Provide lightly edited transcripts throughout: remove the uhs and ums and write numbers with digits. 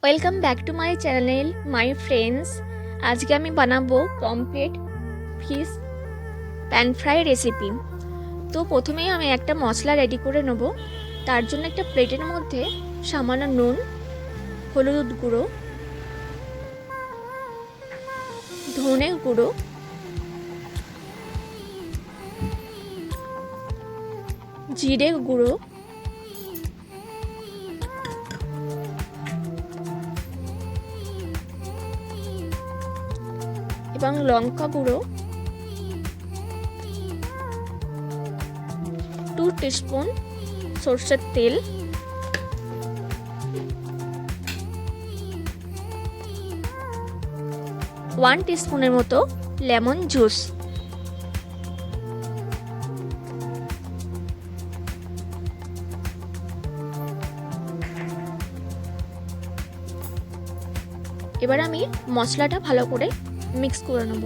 Welcome back to my channel my friends. আজকে আমি বানাবো pomfret fish pan fry recipe. তো প্রথমেই আমি একটা মশলা রেডি করে নেব। তার জন্য একটা প্লেটের মধ্যে সামান্য নুন, হলুদ গুঁড়ো, ধনে গুঁড়ো, জিরে গুঁড়ো, এবং লঙ্কা গুঁড়ো 2 টিস্পুন, সরষের তেল, ওয়ান টিস্পুনের মতো লেমন জুস। এবার আমি মশলাটা ভালো করে মিক্স করে নেব।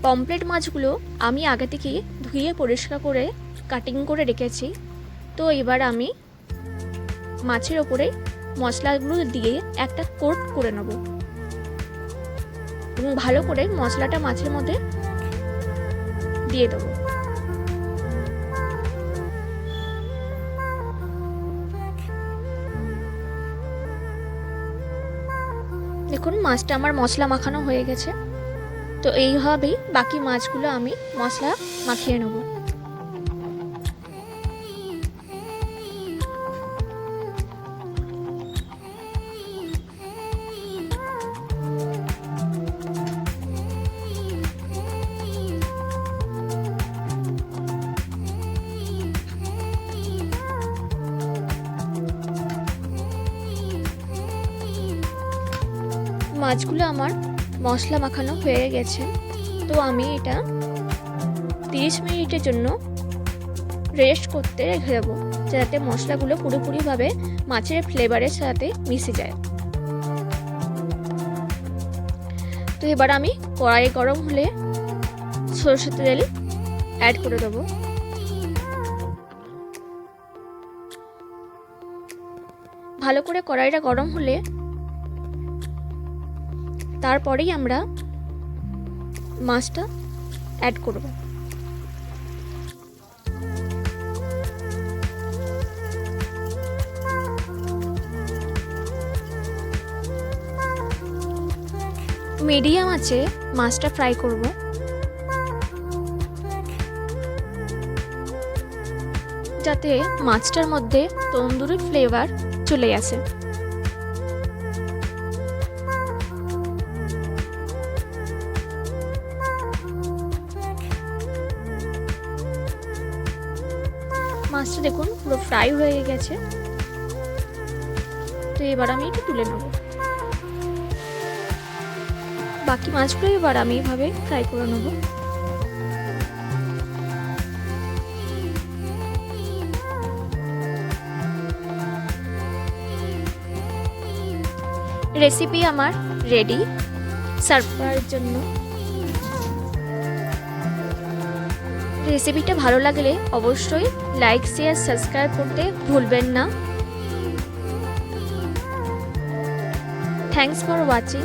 পমফ্রেট মাছগুলো আমি আগে থেকে ধুয়ে পরিষ্কার করে কাটিং করে রেখেছি। তো এবার আমি মাছের ওপরে মশলাগুলো দিয়ে একটা কোট করে নেব এবং ভালো করে মশলাটা মাছের মধ্যে দিয়ে দেবো। দেখুন মাছটা আমার মশলা মাখানো হয়ে গেছে। তো এইভাবেই বাকি মাছগুলো আমি মশলা মাখিয়ে নেব। মাছগুলো আমার মশলা মাখানো হয়ে গেছে। তো আমি এটা 30 মিনিটের জন্য রেস্ট করতে রেখে দেবো, যাতে মশলাগুলো পুরোপুরিভাবে মাছের ফ্লেভারের সাথে মিশে যায়। তো এবার আমি কড়াই গরম হলে সরষের তেল অ্যাড করে দেবো। ভালো করে কড়াইটা গরম হলে তারপরেই আমরা মাছটা অ্যাড করব। মিডিয়াম আছে মাছটা ফ্রাই করব। যাতে মাছটার মধ্যে তন্দুরি ফ্লেভার চলে আসে। মাছটা দেখুন পুরো ফ্রাই হয়ে গেছে। তো এবার আমি এটা তুলে নেব। বাকি মাছগুলো এবার আমি এইভাবে ফ্রাই করে নেব। রেসিপি আমার রেডি সার্ভ করার জন্য। রেসিপিটা ভালো লাগলে অবশ্যই লাইক, শেয়ার, সাবস্ক্রাইব করতে ভুলবেন না। Thanks for watching.